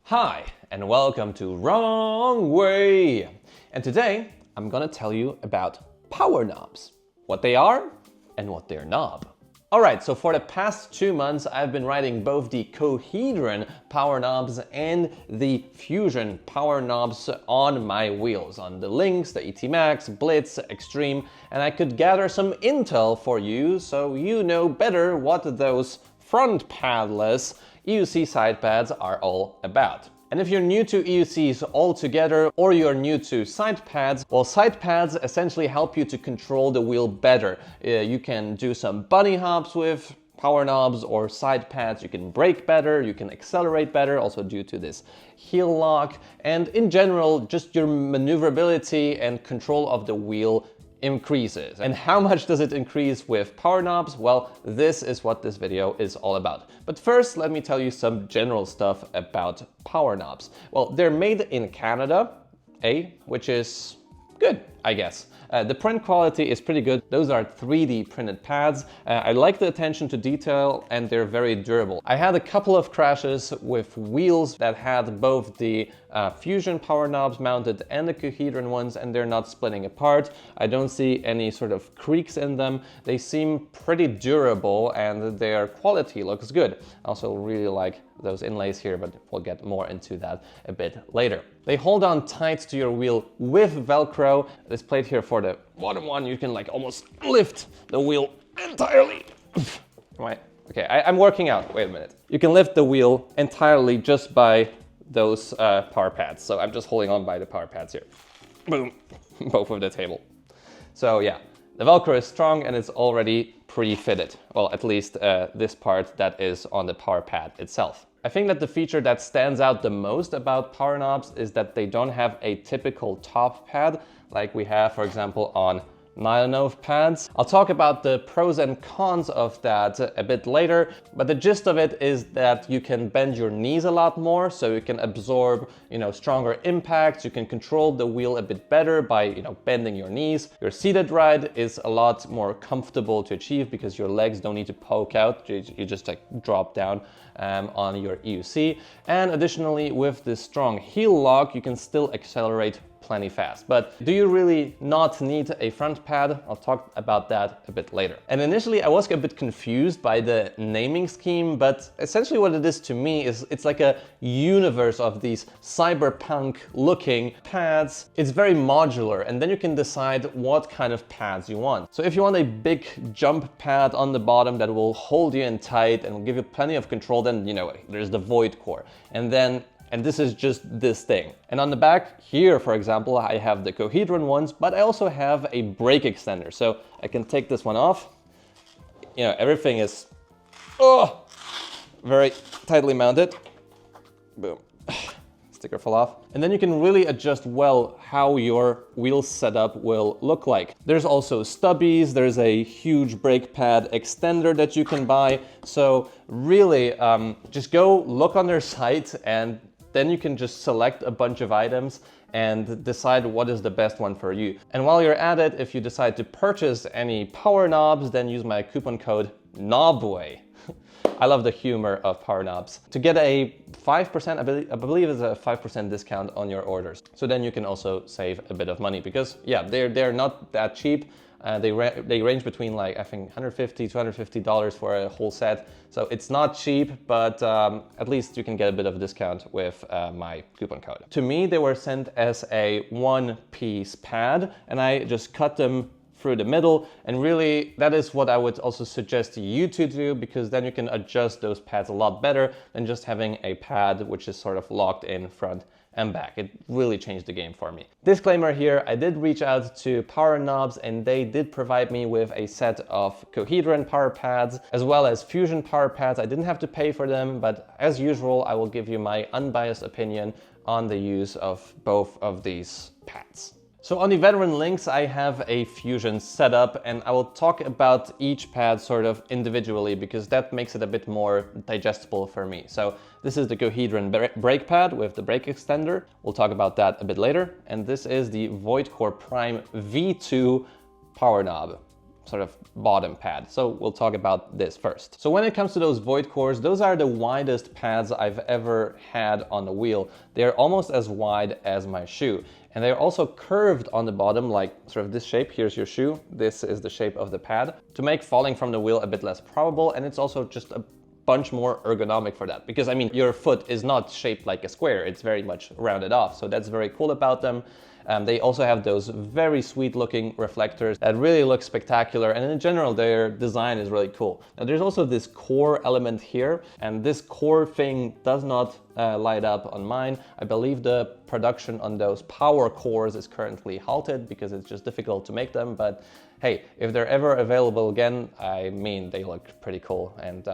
Hi, and welcome to Wrong Way. And today I'm gonna tell you about power knobs, what they are and what they're not. Alright, so for the past 2 months I've been riding both the Cohedron power knobs and the Fusion power knobs on my wheels, on the Lynx, the ET Max, Blitz, Extreme, and I could gather some intel for you so you know better what those front padless EUC side pads are all about. And if you're new to EUCs altogether or you're new to side pads, well, side pads essentially help you to control the wheel better. You can do some bunny hops with power knobs or side pads, you can brake better, you can accelerate better, also due to this heel lock, and in general, just your maneuverability and control of the wheel increases. And how much does it increase with power knobs? Well, this is what this video is all about. But first, let me tell you some general stuff about power knobs. Well, they're made in Canada, which is good, I guess. The print quality is pretty good. Those are 3D printed pads. I like the attention to detail and they're very durable. I had a couple of crashes with wheels that had both the Fusion power knobs mounted and the Cohedron ones, and they're not splitting apart. I don't see any sort of creaks in them. They seem pretty durable and their quality looks good. I also really like those inlays here, but we'll get more into that a bit later. They hold on tight to your wheel with Velcro. This plate here for the bottom one, you can like almost lift the wheel entirely. Right? Okay, I'm working out. Wait a minute. You can lift the wheel entirely just by those power pads. So I'm just holding on by the power pads here. Boom, both of the table. So yeah, the Velcro is strong and it's already pre-fitted. Well, at least this part that is on the power pad itself. I think that the feature that stands out the most about power knobs is that they don't have a typical top pad like we have, for example, on Nylonov pads. I'll talk about the pros and cons of that a bit later, but the gist of it is that you can bend your knees a lot more, so you can absorb, stronger impacts. You can control the wheel a bit better by, bending your knees. Your seated ride is a lot more comfortable to achieve because your legs don't need to poke out. You just like drop down on your EUC. And additionally, with this strong heel lock, you can still accelerate plenty fast. But do you really not need a front pad? I'll talk about that a bit later. And initially I was a bit confused by the naming scheme, but essentially what it is to me is it's like a universe of these cyberpunk looking pads. It's very modular, and then you can decide what kind of pads you want. So if you want a big jump pad on the bottom that will hold you in tight and will give you plenty of control, then there's the Void Core. And this is just this thing. And on the back here, for example, I have the Cohedron ones, but I also have a brake extender. So I can take this one off. Everything is very tightly mounted. Boom. Sticker fell off. And then you can really adjust well how your wheel setup will look like. There's also stubbies, there's a huge brake pad extender that you can buy. So really, just go look on their site and then you can just select a bunch of items and decide what is the best one for you. And while you're at it, if you decide to purchase any power knobs, then use my coupon code KNOBWAY. I love the humor of power knobs. To get a 5%, I believe it's a 5% discount on your orders. So then you can also save a bit of money because yeah, they're not that cheap. They range between like, I think $150, $250 for a whole set. So it's not cheap, but at least you can get a bit of a discount with my coupon code. To me, they were sent as a one-piece pad and I just cut them through the middle, and really that is what I would also suggest you to do, because then you can adjust those pads a lot better than just having a pad which is sort of locked in front and back. It really changed the game for me. Disclaimer here, I did reach out to PowerKnobz and they did provide me with a set of Cohedron power pads as well as Fusion power pads. I didn't have to pay for them, but as usual, I will give you my unbiased opinion on the use of both of these pads. So on the Veteran Lynx, I have a Fusion setup and I will talk about each pad sort of individually because that makes it a bit more digestible for me. So this is the Cohedron brake pad with the brake extender. We'll talk about that a bit later. And this is the Void Core Prime V2 power knob. sort of bottom pad. So we'll talk about this first. So when it comes to those void cores, those are the widest pads I've ever had on the wheel. They're almost as wide as my shoe. And they're also curved on the bottom, like sort of this shape. Here's your shoe. This is the shape of the pad to make falling from the wheel a bit less probable. And it's also just a bunch more ergonomic for that, because I mean, your foot is not shaped like a square, it's very much rounded off. So that's very cool about them. They also have those very sweet looking reflectors that really look spectacular, and in general their design is really cool. Now there's also this core element here, and this core thing does not light up on mine. I believe the production on those power cores is currently halted because it's just difficult to make them, but hey, if they're ever available again, I mean, they look pretty cool, and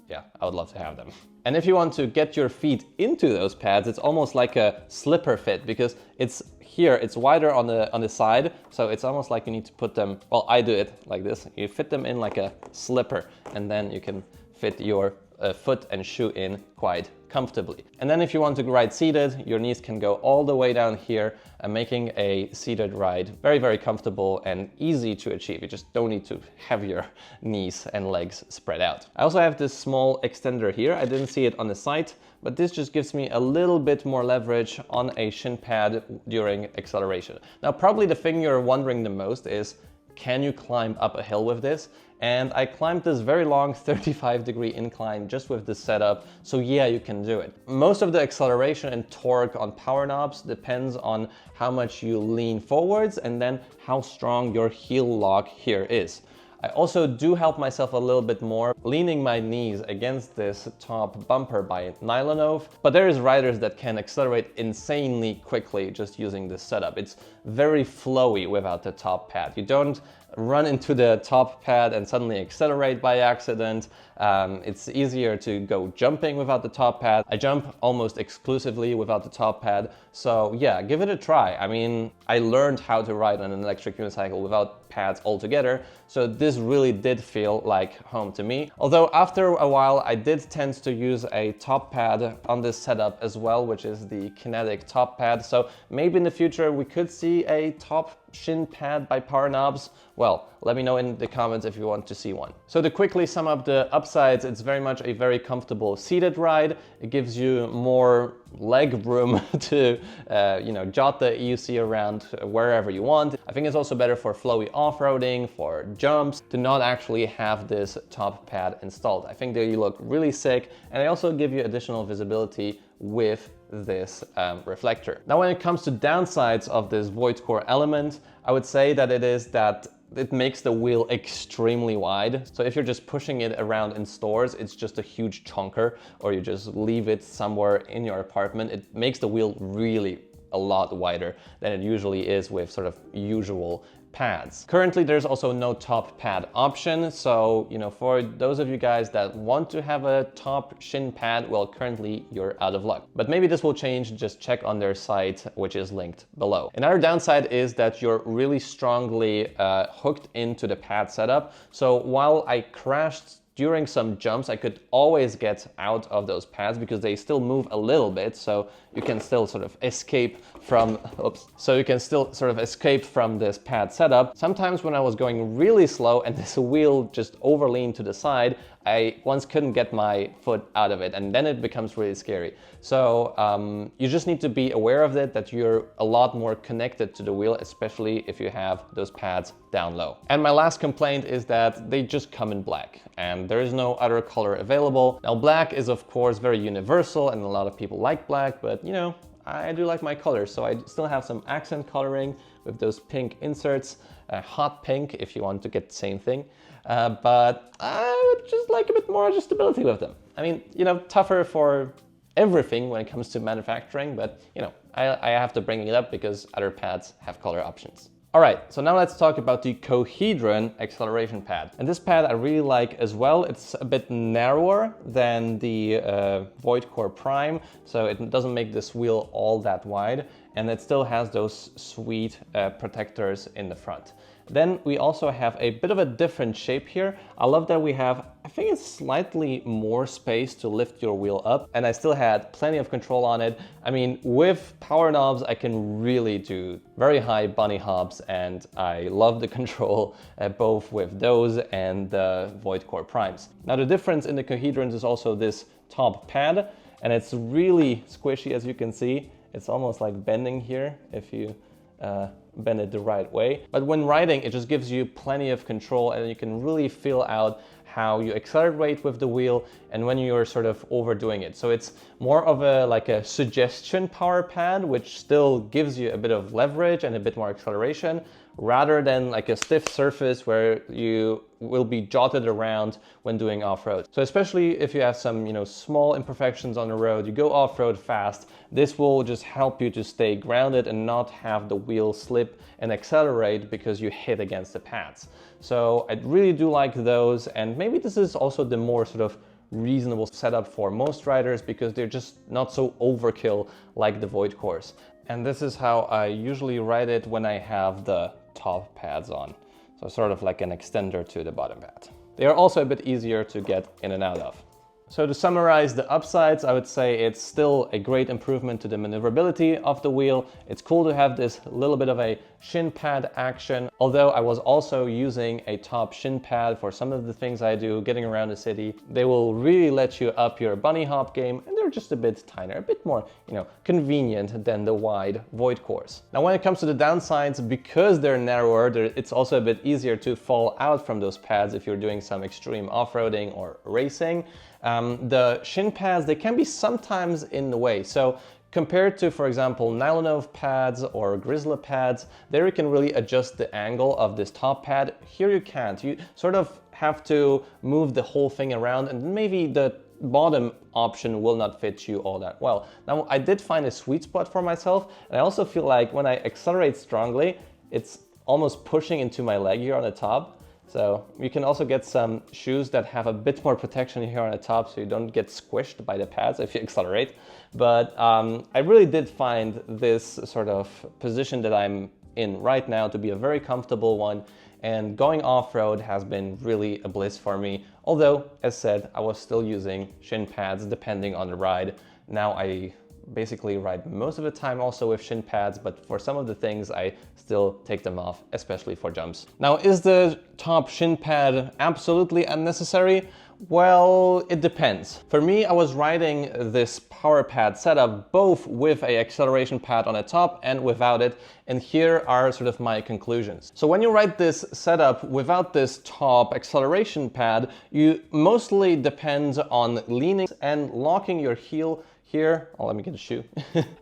yeah, I would love to have them. And if you want to get your feet into those pads, it's almost like a slipper fit, because it's here, it's wider on the side, so it's almost like you need to put them, well, I do it like this. You fit them in like a slipper, and then you can fit your foot and shoe in quite comfortably. And then if you want to ride seated, your knees can go all the way down here, making a seated ride very, very comfortable and easy to achieve. You just don't need to have your knees and legs spread out. I also have this small extender here. I didn't see it on the site, but this just gives me a little bit more leverage on a shin pad during acceleration. Now, probably the thing you're wondering the most is, can you climb up a hill with this? And I climbed this very long 35-degree incline just with this setup, so yeah, you can do it. Most of the acceleration and torque on PowerKnobz depends on how much you lean forwards and then how strong your heel lock here is. I also do help myself a little bit more, leaning my knees against this top bumper by nylon oath, but there is riders that can accelerate insanely quickly just using this setup. It's very flowy without the top pad. You don't run into the top pad and suddenly accelerate by accident. It's easier to go jumping without the top pad. I jump almost exclusively without the top pad. So yeah, give it a try. I mean, I learned how to ride on an electric unicycle without pads altogether, so this really did feel like home to me. Although after a while, I did tend to use a top pad on this setup as well, which is the kinetic top pad. So maybe in the future we could see a top shin pad by PowerKnobz. Well, let me know in the comments if you want to see one. So to quickly sum up the upsides, it's very much a very comfortable seated ride. It gives you more leg room to jot the EUC around wherever you want. I think it's also better for flowy off-roading, for jumps, to not actually have this top pad installed. I think they look really sick, and they also give you additional visibility with this reflector. Now, when it comes to downsides of this void core element, I would say that it makes the wheel extremely wide. So if you're just pushing it around in stores, it's just a huge chunker, or you just leave it somewhere in your apartment, it makes the wheel really a lot wider than it usually is with sort of usual pads. Currently, there's also no top pad option. So, for those of you guys that want to have a top shin pad, well, currently you're out of luck. But maybe this will change. Just check on their site, which is linked below. Another downside is that you're really strongly hooked into the pad setup. So while I crashed during some jumps, I could always get out of those pads because they still move a little bit, so you can still sort of escape from, this pad setup. Sometimes when I was going really slow and this wheel just overleaned to the side, I once couldn't get my foot out of it, and then it becomes really scary. So you just need to be aware of it, that you're a lot more connected to the wheel, especially if you have those pads down low. And my last complaint is that they just come in black, and there is no other color available. Now, black is of course very universal, and a lot of people like black, but I do like my colors, so I still have some accent coloring with those pink inserts, hot pink if you want to get the same thing. But I would just like a bit more adjustability with them. I mean, tougher for everything when it comes to manufacturing, but I have to bring it up because other pads have color options. All right, so now let's talk about the Cohedron acceleration pad. And this pad I really like as well. It's a bit narrower than the Void Core Prime, so it doesn't make this wheel all that wide. and it still has those sweet protectors in the front. Then we also have a bit of a different shape here. I love that we have, I think it's slightly more space to lift your wheel up, and I still had plenty of control on it. I mean, with PowerKnobz, I can really do very high bunny hops, and I love the control both with those and the Void Core Primes. Now, the difference in the Cohedrons is also this top pad, and it's really squishy, as you can see. It's almost like bending here if you bend it the right way. But when riding, it just gives you plenty of control, and you can really feel out how you accelerate with the wheel and when you're sort of overdoing it. So it's more of a suggestion power pad, which still gives you a bit of leverage and a bit more acceleration, rather than like a stiff surface where you will be jolted around when doing off-road. So especially if you have some, small imperfections on the road, you go off-road fast, this will just help you to stay grounded and not have the wheel slip and accelerate because you hit against the pads. So I really do like those, and maybe this is also the more sort of reasonable setup for most riders because they're just not so overkill like the Void Cores. And this is how I usually ride it when I have the top pads on. So sort of like an extender to the bottom pad. They are also a bit easier to get in and out of. So to summarize the upsides, I would say it's still a great improvement to the maneuverability of the wheel. It's cool to have this little bit of a shin pad action, although I was also using a top shin pad for some of the things I do getting around the city. They will really let you up your bunny hop game, and they're just a bit tinier, a bit more, convenient than the wide Void Cores. Now, when it comes to the downsides, because they're narrower, it's also a bit easier to fall out from those pads if you're doing some extreme off-roading or racing. The shin pads, they can be sometimes in the way. So compared to, for example, Nylonov pads or Grizzly pads, there you can really adjust the angle of this top pad. Here you can't. You sort of have to move the whole thing around, and maybe the bottom option will not fit you all that well. Now, I did find a sweet spot for myself, and I also feel like when I accelerate strongly, it's almost pushing into my leg here on the top. So you can also get some shoes that have a bit more protection here on the top so you don't get squished by the pads if you accelerate. But I really did find this sort of position that I'm in right now to be a very comfortable one, and going off-road has been really a bliss for me. Although, as said, I was still using shin pads depending on the ride. Now I basically ride most of the time also with shin pads, but for some of the things I still take them off, especially for jumps. Now, is the top shin pad absolutely unnecessary? Well, it depends. For me, I was riding this power pad setup both with an acceleration pad on the top and without it, and here are sort of my conclusions. So when you ride this setup without this top acceleration pad, you mostly depend on leaning and locking your heel here. Oh, let me get a shoe.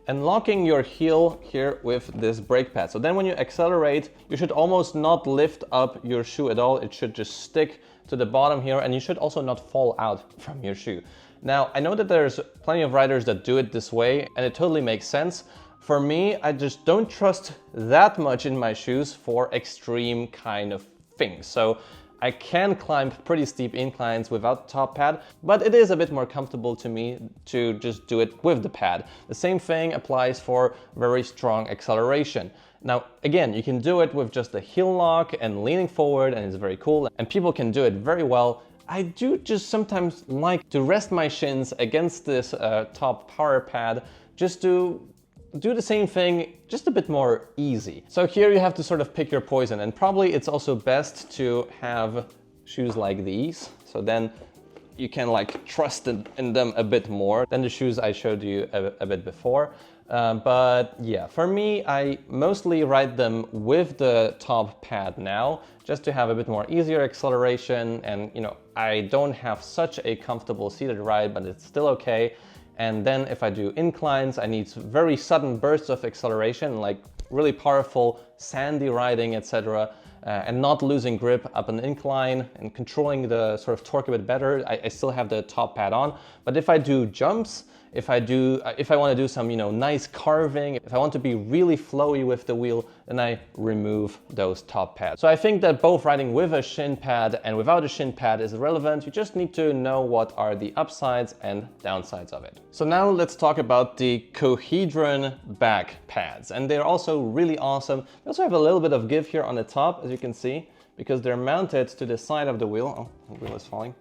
And locking your heel here with this brake pad. So then when you accelerate, you should almost not lift up your shoe at all. It should just stick to the bottom here, and you should also not fall out from your shoe. Now, I know that there's plenty of riders that do it this way, and it totally makes sense. For me, I just don't trust that much in my shoes for extreme kind of things. So I can climb pretty steep inclines without the top pad, but it is a bit more comfortable to me to just do it with the pad. The same thing applies for very strong acceleration. Now, again, you can do it with just a heel lock and leaning forward, and it's very cool, and people can do it very well. I do just sometimes like to rest my shins against this top power pad just to do the same thing, just a bit more easy. So here you have to sort of pick your poison, and probably it's also best to have shoes like these. So then you can like trust in them a bit more than the shoes I showed you a bit before. But yeah, for me, I mostly ride them with the top pad now, just to have a bit more easier acceleration. And I don't have such a comfortable seated ride, but it's still okay. And then if I do inclines, I need very sudden bursts of acceleration, like really powerful sandy riding, etc. And not losing grip up an incline and controlling the sort of torque a bit better. I still have the top pad on. But if I do jumps, if I want to do some, you know, nice carving, if I want to be really flowy with the wheel, then I remove those top pads. So I think that both riding with a shin pad and without a shin pad is relevant. You just need to know what are the upsides and downsides of it. So now let's talk about the Cohedron back pads. And they're also really awesome. They also have a little bit of give here on the top, as you can see, because they're mounted to the side of the wheel. Oh, the wheel is falling.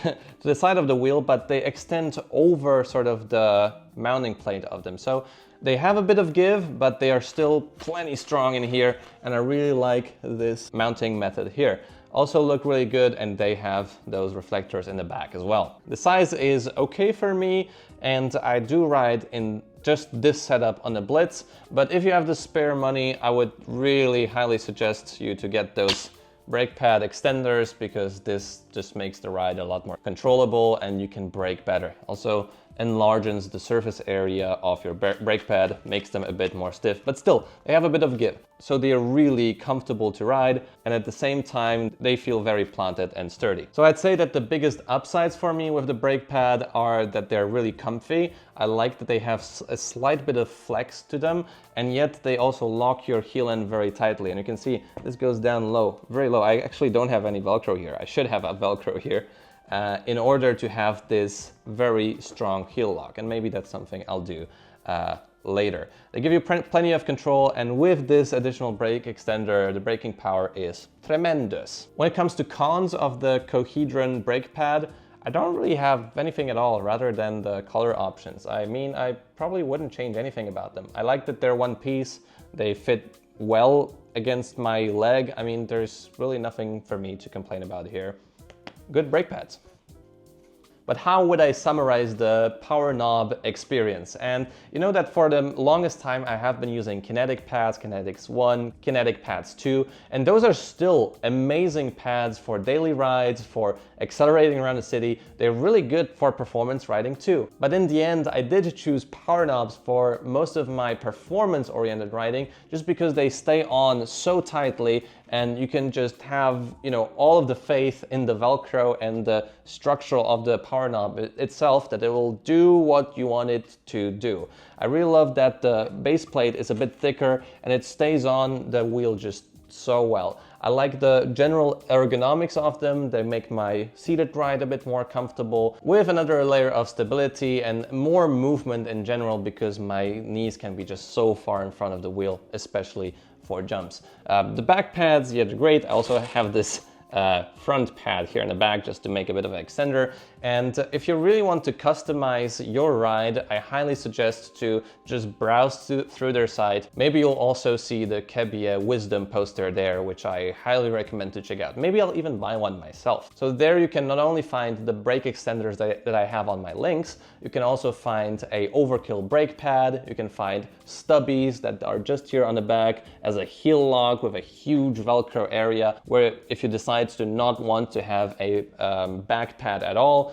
To the side of the wheel, but they extend over sort of the mounting plate of them. So they have a bit of give, but they are still plenty strong in here, and I really like this mounting method here. Also look really good, and they have those reflectors in the back as well. The size is okay for me, and I do ride in just this setup on the Blitz, but if you have the spare money, I would really highly suggest you to get those brake pad extenders, because this just makes the ride a lot more controllable and you can brake better. Also enlarges the surface area of your brake pad, makes them a bit more stiff, but still they have a bit of give. So they are really comfortable to ride, and at the same time they feel very planted and sturdy. So I'd say that the biggest upsides for me with the brake pad are that they're really comfy. I like that they have a slight bit of flex to them, and yet they also lock your heel end very tightly. And you can see this goes down low, very low. I actually don't have any Velcro here. I should have a Velcro here. In order to have this very strong heel lock, and maybe that's something I'll do later. They give you plenty of control, and with this additional brake extender, the braking power is tremendous. When it comes to cons of the Cohedron brake pad, I don't really have anything at all rather than the color options. I mean, I probably wouldn't change anything about them. I like that they're one piece, they fit well against my leg. I mean, there's really nothing for me to complain about here. Good brake pads. But how would I summarize the PowerKnobz experience? And you know that for the longest time I have been using kinetic pads, Kinetics 1, kinetic pads 2, and those are still amazing pads for daily rides, for accelerating around the city. They're really good for performance riding too. But in the end, I did choose PowerKnobz for most of my performance-oriented riding, just because they stay on so tightly, and you can just have, you know, all of the faith in the Velcro and the structural of the PowerKnobz itself, that it will do what you want it to do. I really love that the base plate is a bit thicker and it stays on the wheel just so well. I like the general ergonomics of them. They make my seated ride a bit more comfortable, with another layer of stability and more movement in general, because my knees can be just so far in front of the wheel, especially for jumps. The back pads, yeah, they're great. I also have this front pad here in the back just to make a bit of an extender. And if you really want to customize your ride, I highly suggest to just browse through their site. Maybe you'll also see the Kebia Wisdom poster there, which I highly recommend to check out. Maybe I'll even buy one myself. So there you can not only find the brake extenders that I have on my links, you can also find a overkill brake pad, you can find stubbies that are just here on the back as a heel lock with a huge Velcro area, where if you decide to not want to have a back pad at all,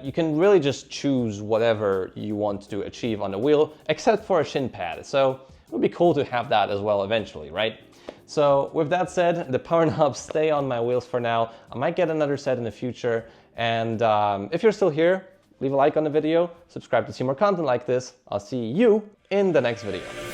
you can really just choose whatever you want to achieve on the wheel, except for a shin pad. So it would be cool to have that as well eventually, right? So with that said, the PowerKnobz stay on my wheels for now. I might get another set in the future. And if you're still here, leave a like on the video, subscribe to see more content like this. I'll see you in the next video.